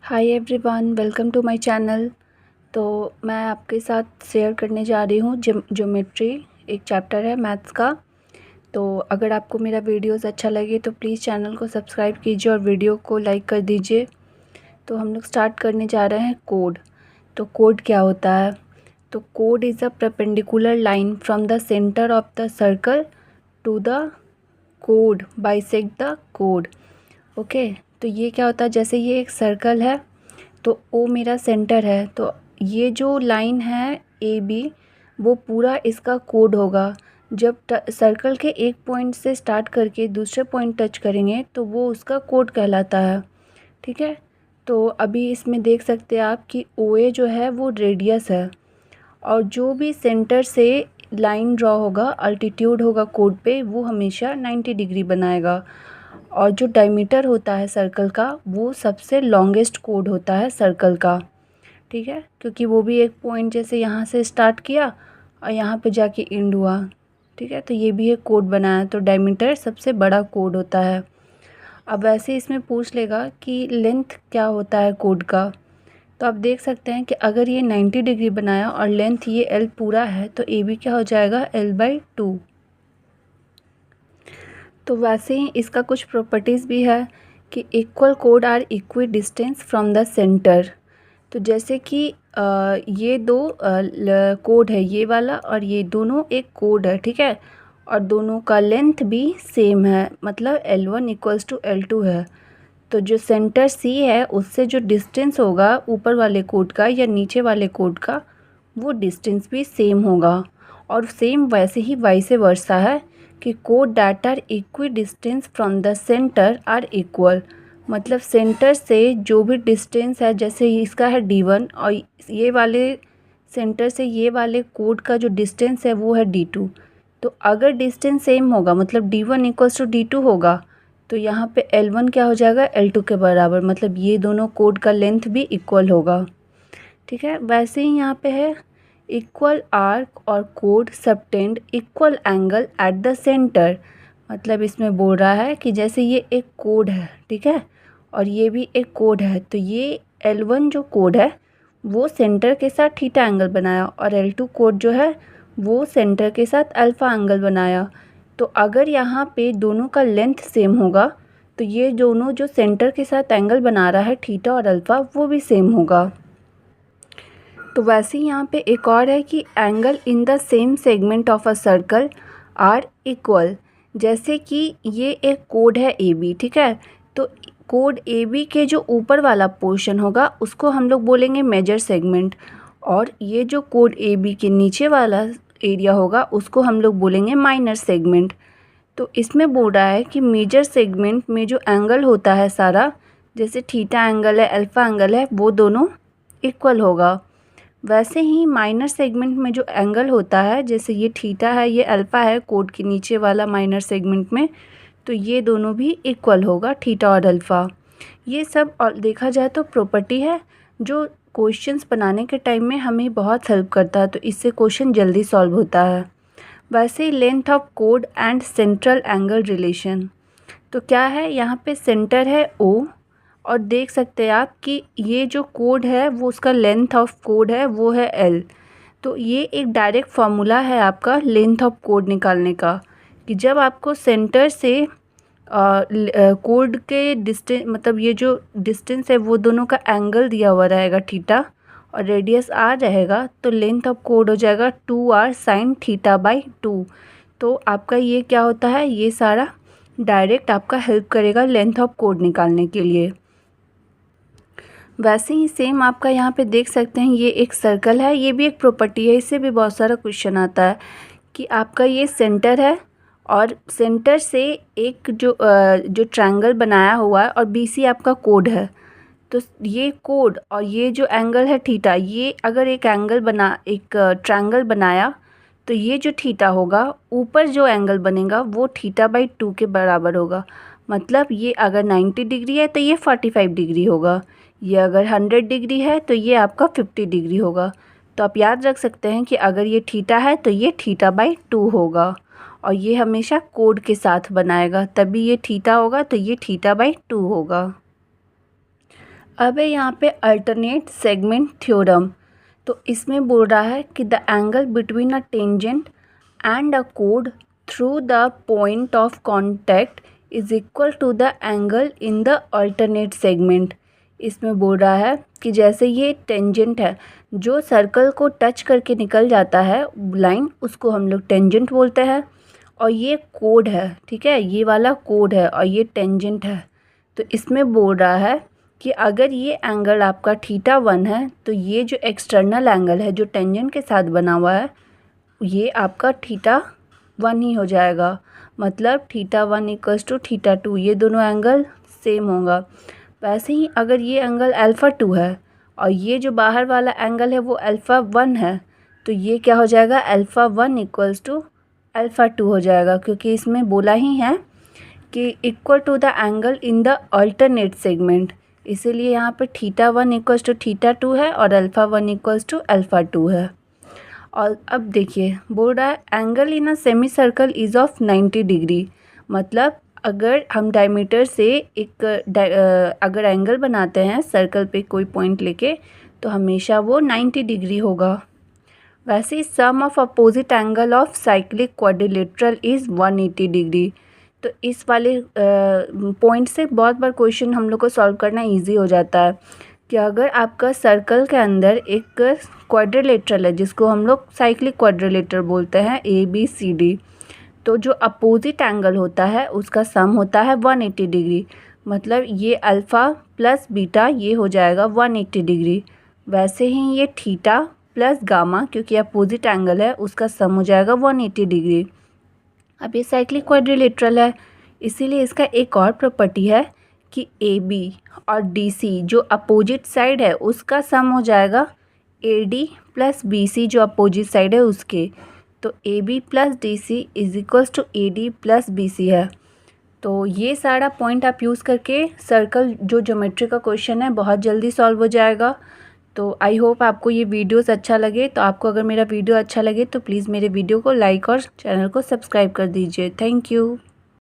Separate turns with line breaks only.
Hi everyone, welcome to my channel. तो मैं आपके साथ शेयर करने जा रही हूँ ज्योमेट्री, एक चैप्टर है मैथ्स का। तो अगर आपको मेरा वीडियोस अच्छा लगे तो प्लीज़ चैनल को सब्सक्राइब कीजिए और वीडियो को लाइक कर दीजिए। तो हम लोग स्टार्ट करने जा रहे हैं कोड। तो कोड क्या होता है? तो code is a perpendicular line from the centre of the circle to the code bisect the code. Okay, तो ये क्या होता है, जैसे ये एक सर्कल है तो ओ मेरा सेंटर है, तो ये जो लाइन है ए बी वो पूरा इसका कोड होगा। जब सर्कल के एक पॉइंट से स्टार्ट करके दूसरे पॉइंट टच करेंगे तो वो उसका कोड कहलाता है। ठीक है, तो अभी इसमें देख सकते हैं आप कि ओ ए जो है वो रेडियस है, और जो भी सेंटर से लाइन ड्रॉ होगा, अल्टीट्यूड होगा कोड पे, वो हमेशा 90 डिग्री बनाएगा। और जो डायमीटर होता है सर्कल का वो सबसे लॉन्गेस्ट कोड होता है सर्कल का। ठीक है, क्योंकि वो भी एक पॉइंट जैसे यहाँ से स्टार्ट किया और यहाँ पे जाके एंड हुआ। ठीक है, तो ये भी एक कोड बनाया, तो डायमीटर सबसे बड़ा कोड होता है। अब वैसे इसमें पूछ लेगा कि लेंथ क्या होता है कोड का। तो आप देख सकते हैं कि अगर ये 90 डिग्री बनाया और लेंथ ये एल पूरा है तो ए बी क्या हो जाएगा, L/2। तो वैसे ही इसका कुछ प्रॉपर्टीज़ भी है कि इक्वल कोड are equidistant from the centre. तो जैसे कि ये दो कोड है, ये वाला और ये दोनों एक कोड है। ठीक है, और दोनों का लेंथ भी सेम है, मतलब L1 = L2 है। तो जो सेंटर C है उससे जो डिस्टेंस होगा ऊपर वाले कोड का या नीचे वाले कोड का, वो डिस्टेंस भी सेम होगा। और सेम वैसे ही वाइस वर्सा है कि कोड that are equidistant from the centre are equal. मतलब सेंटर से जो भी डिस्टेंस है, जैसे इसका है D1 और ये वाले सेंटर से ये वाले कोड का जो डिस्टेंस है वो है D2। तो अगर डिस्टेंस सेम होगा, मतलब D1 = D2 होगा, तो यहाँ पे L1 क्या हो जाएगा, L2 के बराबर। मतलब ये दोनों कोड का लेंथ भी इक्वल होगा। ठीक है, वैसे ही यहाँ पे है इक्वल आर्क और code subtend equal angle at the centre. मतलब इसमें बोल रहा है कि जैसे ये एक कोड है, ठीक है, और ये भी एक कोड है, तो ये L1 जो कोड है वो सेंटर के साथ थीटा एंगल बनाया और L2 कोड जो है वो सेंटर के साथ अल्फ़ा एंगल बनाया। तो अगर यहाँ पे दोनों का लेंथ सेम होगा तो ये दोनों जो सेंटर के साथ एंगल बना रहा है थीटा और अल्फ़ा, वो भी सेम होगा। तो वैसे ही यहाँ पे एक और है कि angle in the same segment of a circle are equal. जैसे कि ये एक कोड है ए बी, ठीक है, तो कोड ए बी के जो ऊपर वाला पोर्शन होगा उसको हम लोग बोलेंगे मेजर सेगमेंट, और ये जो कोड ए बी के नीचे वाला एरिया होगा उसको हम लोग बोलेंगे माइनर सेगमेंट। तो इसमें बोल रहा है कि मेजर सेगमेंट में जो एंगल होता है सारा, जैसे थीटा एंगल है, अल्फ़ा एंगल है, वो दोनों इक्वल होगा। वैसे ही माइनर सेगमेंट में जो एंगल होता है, जैसे ये थीटा है, ये अल्फ़ा है कोड के नीचे वाला माइनर सेगमेंट में, तो ये दोनों भी इक्वल होगा, थीटा और अल्फ़ा। ये सब और देखा जाए तो प्रॉपर्टी है जो क्वेश्चंस बनाने के टाइम में हमें बहुत हेल्प करता है, तो इससे क्वेश्चन जल्दी सॉल्व होता है। वैसे ही लेंथ ऑफ कोड एंड सेंट्रल एंगल रिलेशन। तो क्या है, यहाँ पे सेंटर है O, और देख सकते हैं आप कि ये जो कोड है वो उसका लेंथ ऑफ कोड है वो है L। तो ये एक डायरेक्ट फार्मूला है आपका लेंथ ऑफ कोड निकालने का, कि जब आपको सेंटर से कोड के डिस्टेंस, मतलब ये जो डिस्टेंस है वो दोनों का एंगल दिया हुआ रहेगा थीटा और रेडियस r रहेगा, तो लेंथ ऑफ कोड हो जाएगा 2r sin θ/2। तो आपका ये क्या होता है, ये सारा डायरेक्ट आपका हेल्प करेगा लेंथ ऑफ कोड निकालने के लिए। वैसे ही सेम आपका यहाँ पे देख सकते हैं, ये एक सर्कल है, ये भी एक प्रॉपर्टी है, इससे भी बहुत सारा क्वेश्चन आता है कि आपका ये सेंटर है और सेंटर से एक जो ट्रायंगल बनाया हुआ है और BC आपका कोड है। तो ये कोड और ये जो एंगल है थीटा, ये अगर एक ट्रायंगल बनाया तो ये जो थीटा होगा, ऊपर जो एंगल बनेगा वो θ/2 के बराबर होगा। मतलब ये अगर 90 डिग्री है तो ये 45 डिग्री होगा, ये अगर 100 डिग्री है तो ये आपका 50 डिग्री होगा। तो आप याद रख सकते हैं कि अगर ये थीटा है तो ये θ/2 होगा, और ये हमेशा कोड के साथ बनाएगा, तभी ये थीटा होगा, तो ये θ/2 होगा। अब है यहाँ पे अल्टरनेट सेगमेंट थ्योरम। तो इसमें बोल रहा है कि the angle between a tangent and a कोड through the point of contact is equal to the angle in the alternate segment. इसमें बोल रहा है कि जैसे ये टेंजेंट है, जो सर्कल को टच करके निकल जाता है लाइन, उसको हम लोग टेंजेंट बोलते हैं। और ये कोड है, ठीक है, ये वाला कोड है और ये टेंजेंट है। तो इसमें बोल रहा है कि अगर ये एंगल आपका θ1 है, तो ये जो एक्सटर्नल एंगल है जो टेंजेंट के साथ बना हुआ है, ये आपका θ1 ही हो जाएगा। मतलब θ1 = θ2, ये दोनों एंगल सेम होगा। वैसे ही अगर ये एंगल α2 है और ये जो बाहर वाला एंगल है वो α1 है, तो ये क्या हो जाएगा, α1 = α2 हो जाएगा, क्योंकि इसमें बोला ही है कि equal to the angle in the alternate segment. इसीलिए यहाँ पे θ1 = θ2 है और α1 = α2 है। और अब देखिए बोल रहा है angle in a semi circle is of 90 degree. मतलब अगर हम डायमीटर से एक अगर एंगल बनाते हैं सर्कल पे कोई पॉइंट लेके, तो हमेशा वो 90 डिग्री होगा। वैसे sum of opposite angle of cyclic quadrilateral is 180 degree. तो इस वाले पॉइंट से बहुत बार क्वेश्चन हम लोग को सॉल्व करना इजी हो जाता है कि अगर आपका सर्कल के अंदर एक क्वाड्रिलेटरल है, जिसको हम लोग साइक्लिक क्वाड्रिलेटर बोलते हैं, ABCD, तो जो अपोजिट एंगल होता है उसका सम होता है 180 डिग्री। मतलब ये अल्फ़ा प्लस बीटा ये हो जाएगा 180 डिग्री। वैसे ही ये थीटा प्लस गामा, क्योंकि अपोजिट एंगल है, उसका सम हो जाएगा 180 डिग्री। अब ये साइक्लिक क्वाड्रिलेटरल है, इसीलिए इसका एक और प्रॉपर्टी है कि AB और DC जो अपोजिट साइड है उसका सम हो जाएगा AD प्लस BC जो अपोजिट साइड है उसके। तो AB plus DC = AD plus BC है। तो ये सारा पॉइंट आप यूज़ करके सर्कल जो ज्योमेट्री का क्वेश्चन है बहुत जल्दी सॉल्व हो जाएगा। तो आई होप आपको ये वीडियोस अच्छा लगे। तो आपको अगर मेरा वीडियो अच्छा लगे तो प्लीज़ मेरे वीडियो को लाइक और चैनल को सब्सक्राइब कर दीजिए। Thank you.